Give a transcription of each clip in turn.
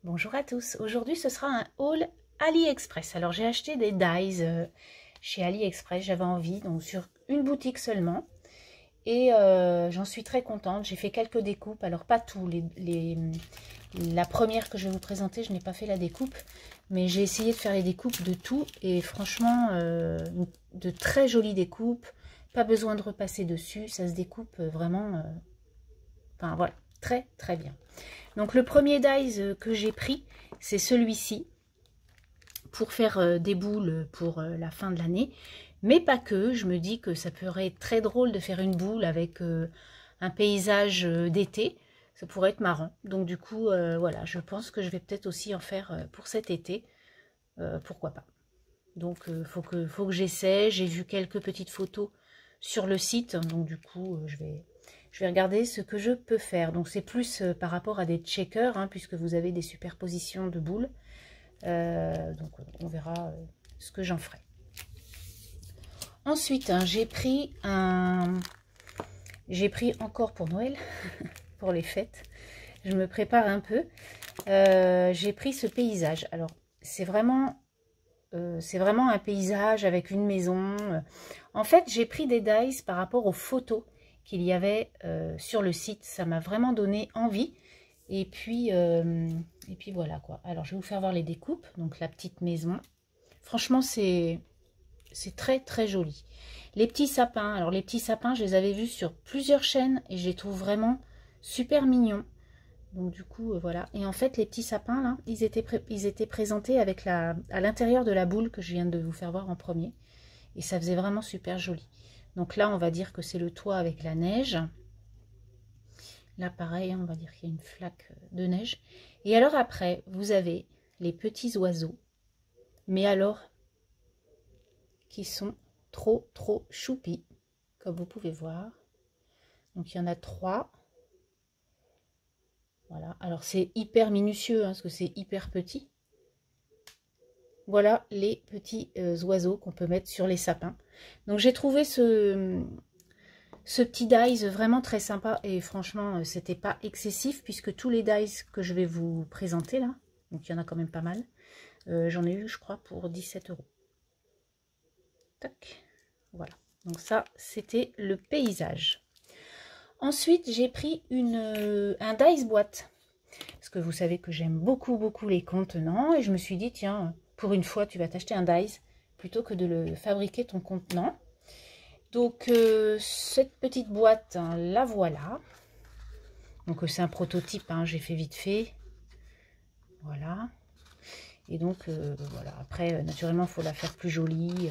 Bonjour à tous, aujourd'hui ce sera un haul AliExpress. Alors j'ai acheté des dies chez AliExpress, j'avais envie, donc sur une boutique seulement. Et j'en suis très contente, j'ai fait quelques découpes, alors pas tout. La première que je vais vous présenter, je n'ai pas fait la découpe, mais j'ai essayé de faire les découpes de tout. Et franchement, de très jolies découpes, pas besoin de repasser dessus, ça se découpe vraiment, enfin voilà, très très bien. Donc le premier dies que j'ai pris, c'est celui-ci, pour faire des boules pour la fin de l'année. Mais pas que, je me dis que ça pourrait être très drôle de faire une boule avec un paysage d'été. Ça pourrait être marrant. Donc du coup, voilà, je pense que je vais peut-être aussi en faire pour cet été. Pourquoi pas. Donc faut que j'essaie. J'ai vu quelques petites photos sur le site. Donc du coup, je vais regarder ce que je peux faire. Donc c'est plus par rapport à des checkers, hein, puisque vous avez des superpositions de boules. Donc on verra ce que j'en ferai. Ensuite, hein, j'ai pris encore pour Noël, pour les fêtes. Je me prépare un peu. J'ai pris ce paysage. Alors c'est vraiment un paysage avec une maison. En fait, j'ai pris des dies par rapport aux photos qu'il y avait sur le site. Ça m'a vraiment donné envie. Et puis voilà quoi. Alors, je vais vous faire voir les découpes. Donc, la petite maison. Franchement, c'est très, très joli. Les petits sapins. Alors, les petits sapins, je les avais vus sur plusieurs chaînes et je les trouve vraiment super mignons. Donc, du coup, voilà. Et en fait, les petits sapins, là, ils étaient présentés avec à l'intérieur de la boule que je viens de vous faire voir en premier. Et ça faisait vraiment super joli. Donc là, on va dire que c'est le toit avec la neige. Là, pareil, on va dire qu'il y a une flaque de neige. Et alors après, vous avez les petits oiseaux. Mais alors, qui sont trop, trop choupis, comme vous pouvez voir. Donc, il y en a 3. Voilà. Alors, c'est hyper minutieux, hein, parce que c'est hyper petit. Voilà les petits oiseaux qu'on peut mettre sur les sapins. Donc, j'ai trouvé ce petit dies vraiment très sympa et franchement c'était pas excessif puisque tous les dies que je vais vous présenter là, donc il y en a quand même pas mal, j'en ai eu je crois pour 17 €. Tac, voilà, donc ça c'était le paysage. Ensuite j'ai pris un dies boîte parce que vous savez que j'aime beaucoup les contenants et je me suis dit tiens, pour une fois tu vas t'acheter un dies plutôt que de le fabriquer ton contenant. Donc cette petite boîte, hein, la voilà. Donc c'est un prototype, hein, j'ai fait vite fait. Voilà. Et donc voilà. Après, naturellement, il faut la faire plus jolie.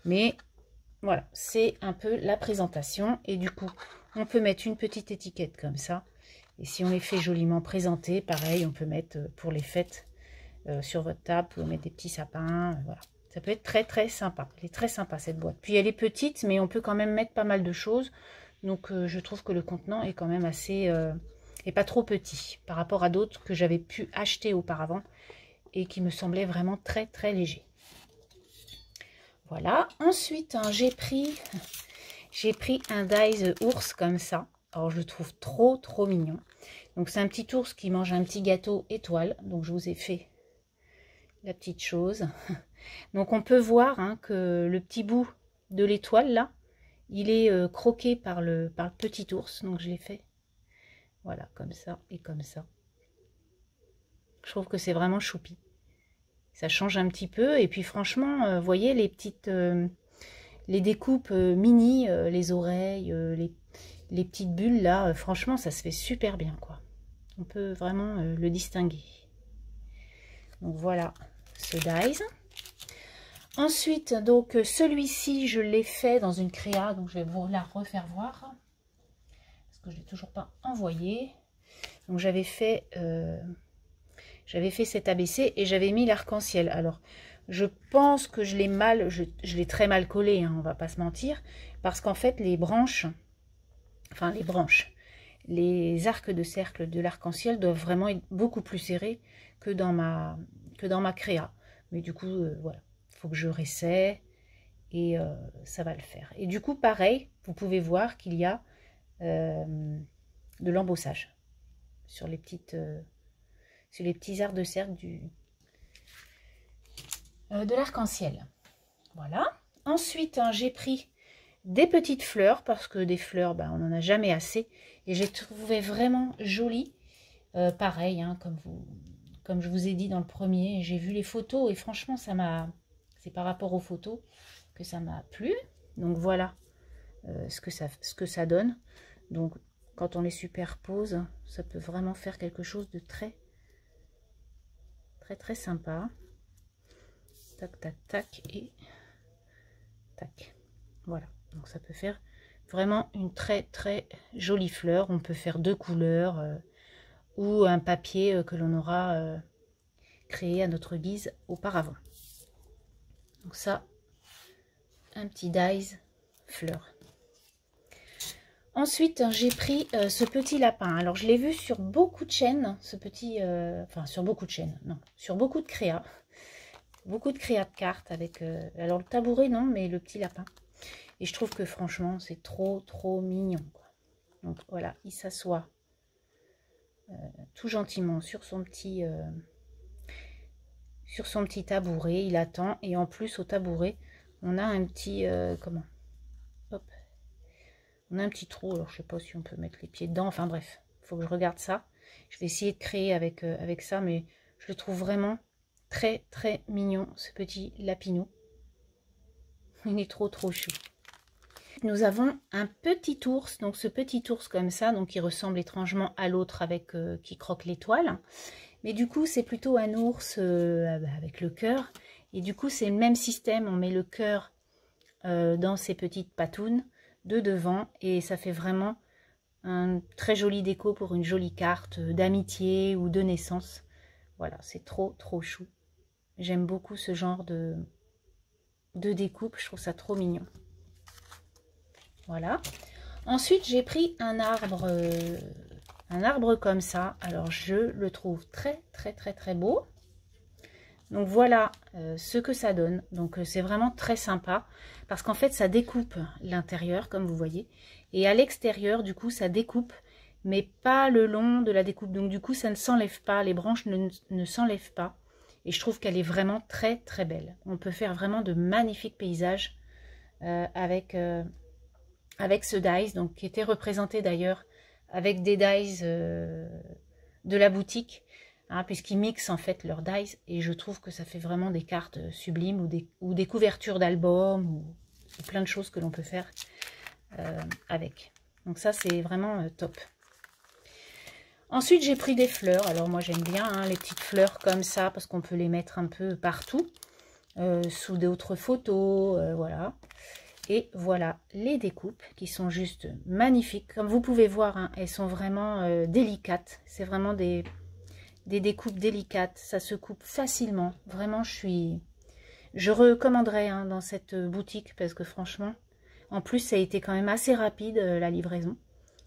Mais voilà, c'est un peu la présentation. Et du coup, on peut mettre une petite étiquette comme ça. Et si on les fait joliment présenter, pareil, on peut mettre pour les fêtes sur votre table, vous pouvez mettre des petits sapins. Voilà. Ça peut être très très sympa. Elle est très sympa cette boîte. Puis elle est petite, mais on peut quand même mettre pas mal de choses. Donc je trouve que le contenant est quand même assez... et pas trop petit par rapport à d'autres que j'avais pu acheter auparavant. Et qui me semblaient vraiment très très légers. Voilà. Ensuite, hein, j'ai pris un dies ours comme ça. Alors je le trouve trop trop mignon. Donc c'est un petit ours qui mange un petit gâteau étoile. Donc je vous ai fait la petite chose. Donc on peut voir, hein, que le petit bout de l'étoile là, il est croqué par le petit ours. Donc je l'ai fait, voilà, comme ça et comme ça. Je trouve que c'est vraiment choupi. Ça change un petit peu. Et puis franchement, vous voyez les petites, les découpes mini, les oreilles, les petites bulles là. Franchement, ça se fait super bien quoi. On peut vraiment le distinguer. Donc voilà ce dies. Ensuite, donc celui-ci, je l'ai fait dans une créa, donc je vais vous la refaire voir parce que je l'ai toujours pas envoyé. Donc j'avais fait cet ABC et j'avais mis l'arc-en-ciel. Alors je pense que je l'ai très mal collé, hein, on va pas se mentir, parce qu'en fait les arcs de cercle de l'arc-en-ciel doivent vraiment être beaucoup plus serrés que dans ma créa. Mais du coup voilà. Faut que je réessaie et ça va le faire. Et du coup, pareil, vous pouvez voir qu'il y a de l'embossage sur les petites sur les petits arcs de cercle de l'arc-en-ciel. Voilà. Ensuite, hein, j'ai pris des petites fleurs, parce que des fleurs, ben, on n'en a jamais assez. Et j'ai trouvé vraiment joli. Pareil, hein, comme je vous ai dit dans le premier, j'ai vu les photos et franchement, c'est par rapport aux photos que ça m'a plu. Donc voilà ce que ça donne. Donc quand on les superpose, ça peut vraiment faire quelque chose de très sympa. Tac, tac, tac et tac. Voilà. Donc ça peut faire vraiment une très jolie fleur. On peut faire 2 couleurs ou un papier que l'on aura créé à notre guise auparavant. Donc ça, un petit dies fleur. Ensuite, j'ai pris ce petit lapin. Alors, je l'ai vu sur beaucoup de chaînes, ce petit... enfin, sur beaucoup de chaînes, non. Sur beaucoup de créas. Beaucoup de créas de cartes avec... alors, le tabouret, non, mais le petit lapin. Et je trouve que, franchement, c'est trop mignon, quoi. Donc, voilà, il s'assoit tout gentiment sur son petit tabouret. Il attend. Et en plus, au tabouret, on a un petit... comment? Hop. On a un petit trou, alors je sais pas si on peut mettre les pieds dedans, enfin bref, il faut que je regarde ça. Je vais essayer de créer avec ça, mais je le trouve vraiment très mignon, ce petit lapinou. Il est trop chou. Nous avons un petit ours, donc ce petit ours comme ça, donc qui ressemble étrangement à l'autre avec qui croque l'étoile. Mais du coup, c'est plutôt un ours avec le cœur. Et du coup, c'est le même système, on met le cœur dans ces petites patounes de devant et ça fait vraiment un très joli déco pour une jolie carte d'amitié ou de naissance. Voilà, c'est trop chou. J'aime beaucoup ce genre de découpe, je trouve ça trop mignon. Voilà. Ensuite, j'ai pris un arbre comme ça. Alors, je le trouve très beau. Donc voilà ce que ça donne. Donc c'est vraiment très sympa parce qu'en fait ça découpe l'intérieur comme vous voyez. Et à l'extérieur du coup ça découpe mais pas le long de la découpe. Donc du coup ça ne s'enlève pas, les branches ne s'enlèvent pas. Et je trouve qu'elle est vraiment très belle. On peut faire vraiment de magnifiques paysages avec ce dies, donc qui était représenté d'ailleurs avec des dies de la boutique. Hein, puisqu'ils mixent en fait leurs dies et je trouve que ça fait vraiment des cartes sublimes ou des couvertures d'albums ou plein de choses que l'on peut faire avec. Donc ça c'est vraiment top. Ensuite j'ai pris des fleurs. Alors moi j'aime bien hein, les petites fleurs comme ça parce qu'on peut les mettre un peu partout sous d'autres photos, voilà. Et voilà les découpes qui sont juste magnifiques. Comme vous pouvez voir, hein, elles sont vraiment délicates. C'est vraiment des découpes délicates, ça se coupe facilement. Vraiment, je recommanderais hein, dans cette boutique parce que franchement, en plus, ça a été quand même assez rapide la livraison.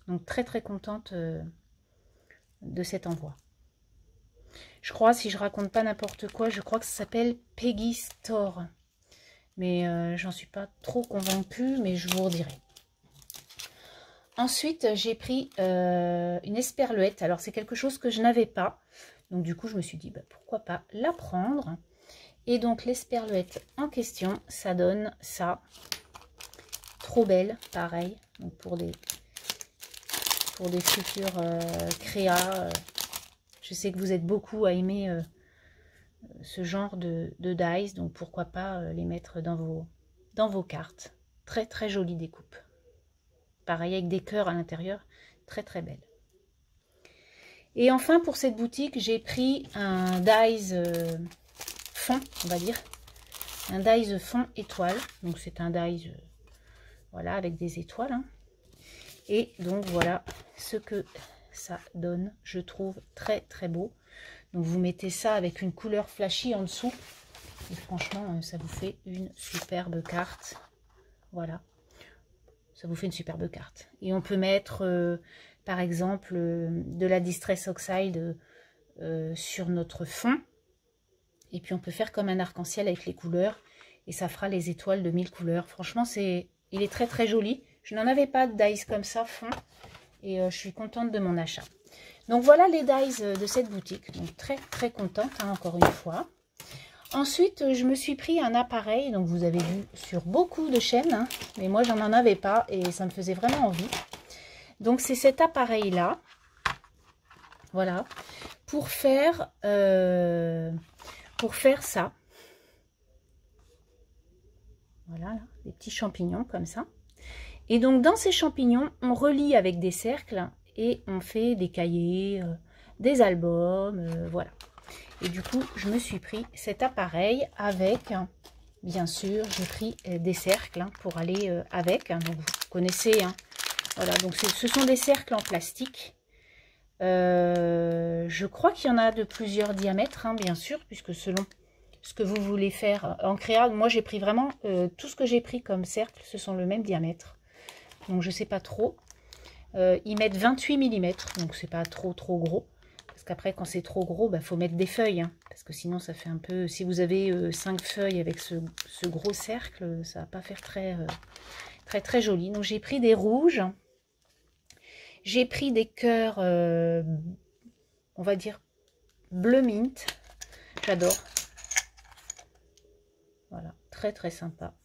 Donc très contente de cet envoi. Je crois, si je raconte pas n'importe quoi, je crois que ça s'appelle Peggy Store. Mais j'en suis pas trop convaincue, mais je vous redirai. Ensuite, j'ai pris une esperluette. Alors, c'est quelque chose que je n'avais pas. Donc, du coup, je me suis dit, bah, pourquoi pas la prendre. Et donc, l'esperluette en question, ça donne ça. Trop belle, pareil. Donc, pour des futurs créas. Je sais que vous êtes beaucoup à aimer ce genre de dies. Donc, pourquoi pas les mettre dans vos cartes. Très jolie découpe. Pareil avec des cœurs à l'intérieur, très belle. Et enfin pour cette boutique, j'ai pris un dies fond, on va dire, un dies fond étoile. Donc c'est un dies, voilà, avec des étoiles. Hein. Et donc voilà ce que ça donne, je trouve très beau. Donc vous mettez ça avec une couleur flashy en dessous. Et franchement, ça vous fait une superbe carte. Voilà. Ça vous fait une superbe carte. Et on peut mettre, par exemple, de la Distress Oxide sur notre fond. Et puis on peut faire comme un arc-en-ciel avec les couleurs. Et ça fera les étoiles de 1000 couleurs. Franchement, il est très joli. Je n'en avais pas de dies comme ça, fond. Et je suis contente de mon achat. Donc voilà les dies de cette boutique. Donc très très contente, hein, encore une fois. Ensuite, je me suis pris un appareil. Donc vous avez vu sur beaucoup de chaînes. Hein, mais moi, j'en en avais pas et ça me faisait vraiment envie. Donc c'est cet appareil-là. Voilà. Pour faire ça. Voilà, là, des petits champignons comme ça. Et donc, dans ces champignons, on relie avec des cercles et on fait des cahiers, des albums, voilà. Et du coup, je me suis pris cet appareil avec, bien sûr, j'ai pris des cercles hein, pour aller avec. Hein, donc, vous connaissez, hein, voilà. Donc, ce sont des cercles en plastique. Je crois qu'il y en a de plusieurs diamètres, hein, bien sûr, puisque selon ce que vous voulez faire en créa, moi j'ai pris vraiment tout ce que j'ai pris comme cercle, ce sont le même diamètre. Donc je sais pas trop. Ils mettent 28 mm, donc c'est pas trop gros. Parce qu'après quand c'est trop gros, bah, faut mettre des feuilles. Hein, parce que sinon ça fait un peu... Si vous avez 5 feuilles avec ce gros cercle, ça va pas faire très joli. Donc j'ai pris des rouges. J'ai pris des cœurs, on va dire, bleu mint. J'adore. Voilà, très sympa.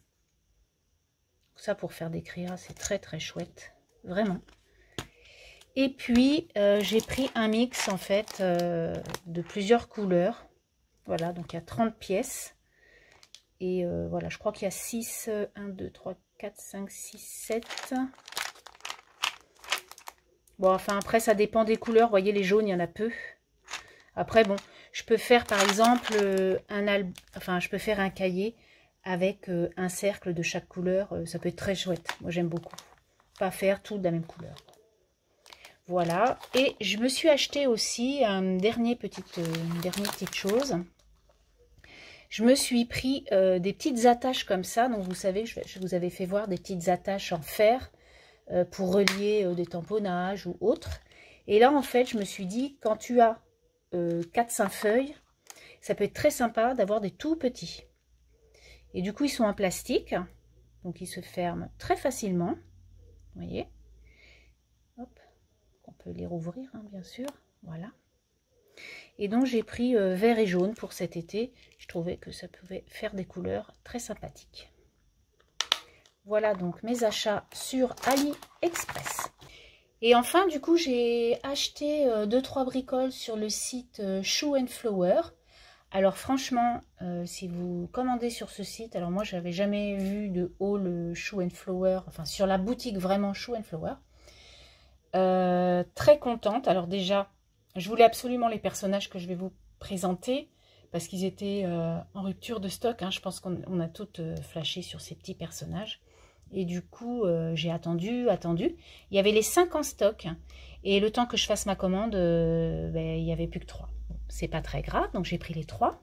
Ça pour faire des créas, c'est très chouette, vraiment. Et puis j'ai pris un mix en fait de plusieurs couleurs. Voilà, donc il y a 30 pièces. Et voilà, je crois qu'il y a 6, 1, 2, 3, 4, 5, 6, 7. Bon, enfin après ça dépend des couleurs. Vous voyez, les jaunes, il y en a peu. Après, bon, je peux faire par exemple je peux faire un cahier avec un cercle de chaque couleur. Ça peut être très chouette. Moi, j'aime beaucoup. Pas faire tout de la même couleur. Voilà. Et je me suis acheté aussi une dernière petite chose. Je me suis pris des petites attaches comme ça. Donc, vous savez, je vous avais fait voir des petites attaches en fer pour relier des tamponnages ou autres. Et là, en fait, je me suis dit, quand tu as 4-5 feuilles, ça peut être très sympa d'avoir des tout petits. Et du coup, ils sont en plastique, donc ils se ferment très facilement. Vous voyez, hop, on peut les rouvrir, hein, bien sûr. Voilà. Et donc, j'ai pris vert et jaune pour cet été. Je trouvais que ça pouvait faire des couleurs très sympathiques. Voilà donc mes achats sur AliExpress. Et enfin, du coup, j'ai acheté 2-3 bricoles sur le site Shoe & Flower. Alors franchement, si vous commandez sur ce site, alors moi, j'avais jamais vu de haul Shoe & Flower, enfin sur la boutique vraiment Shoe & Flower. Très contente. Alors déjà, je voulais absolument les personnages que je vais vous présenter parce qu'ils étaient en rupture de stock. Hein. Je pense qu'on a toutes flashé sur ces petits personnages. Et du coup, j'ai attendu. Il y avait les 5 en stock. Et le temps que je fasse ma commande, il n'y avait plus que 3. Bon, c'est pas très grave, donc j'ai pris les 3.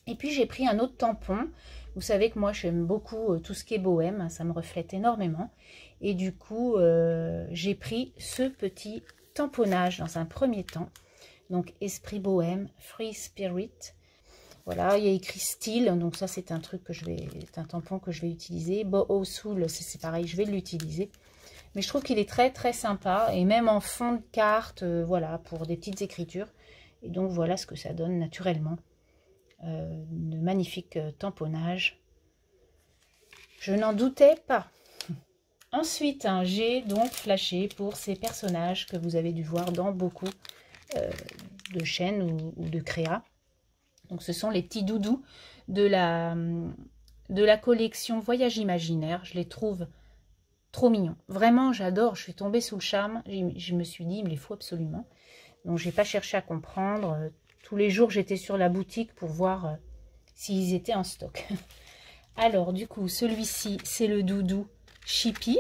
Et puis j'ai pris un autre tampon. Vous savez que moi, j'aime beaucoup tout ce qui est bohème. Ça me reflète énormément. Et du coup, j'ai pris ce petit tamponnage dans un premier temps. Donc, Esprit Bohème, Free Spirit. Voilà, il y a écrit style, donc ça c'est un truc que c'est un tampon que je vais utiliser. Boho Soul, c'est pareil, je vais l'utiliser. Mais je trouve qu'il est très sympa, et même en fond de carte, voilà, pour des petites écritures. Et donc voilà ce que ça donne naturellement. De magnifiques tamponnages. Je n'en doutais pas. Ensuite, hein, j'ai donc flashé pour ces personnages que vous avez dû voir dans beaucoup de chaînes ou de créa. Donc, ce sont les petits doudous de la collection Voyage Imaginaire. Je les trouve trop mignons. Vraiment, j'adore. Je suis tombée sous le charme. Je me suis dit, il me les faut absolument. Donc, je n'ai pas cherché à comprendre. Tous les jours, j'étais sur la boutique pour voir s'ils étaient en stock. Alors, du coup, celui-ci, c'est le doudou Chippy.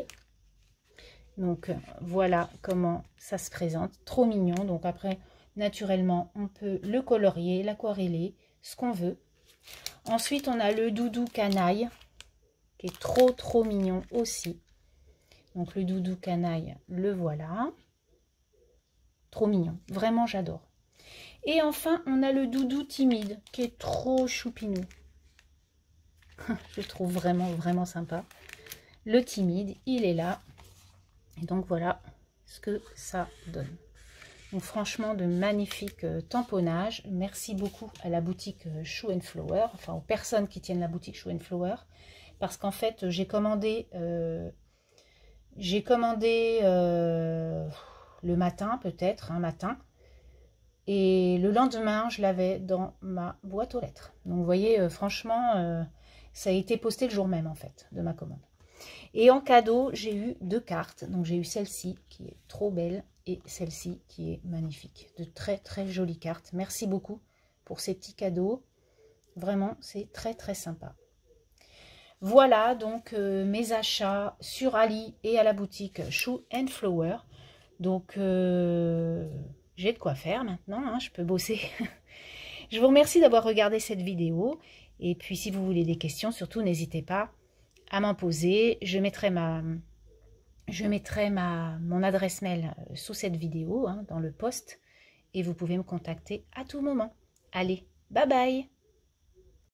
Donc, voilà comment ça se présente. Trop mignon. Donc, après... Naturellement, on peut le colorier, l'aquareller, ce qu'on veut. Ensuite, on a le doudou canaille, qui est trop mignon aussi. Donc, le doudou canaille, le voilà. Trop mignon. Vraiment, j'adore. Et enfin, on a le doudou timide, qui est trop choupinou. Je le trouve vraiment sympa. Le timide, il est là. Et donc, voilà ce que ça donne. Donc franchement, de magnifiques tamponnages. Merci beaucoup à la boutique Shoe & Flower, enfin aux personnes qui tiennent la boutique Shoe & Flower, parce qu'en fait, j'ai commandé le matin, peut-être, un matin, et le lendemain, je l'avais dans ma boîte aux lettres. Donc vous voyez, franchement, ça a été posté le jour même, en fait, de ma commande. Et en cadeau, j'ai eu 2 cartes. Donc j'ai eu celle-ci, qui est trop belle, et celle-ci, qui est magnifique. De très, très jolies cartes. Merci beaucoup pour ces petits cadeaux. Vraiment, c'est très, très sympa. Voilà donc mes achats sur Ali et à la boutique Shoe & Flower. Donc j'ai de quoi faire maintenant, hein, je peux bosser. Je vous remercie d'avoir regardé cette vidéo. Et puis si vous voulez des questions, surtout n'hésitez pas à m'en poser. Je mettrai mon adresse mail sous cette vidéo, hein, dans le post. Et vous pouvez me contacter à tout moment. Allez, bye bye!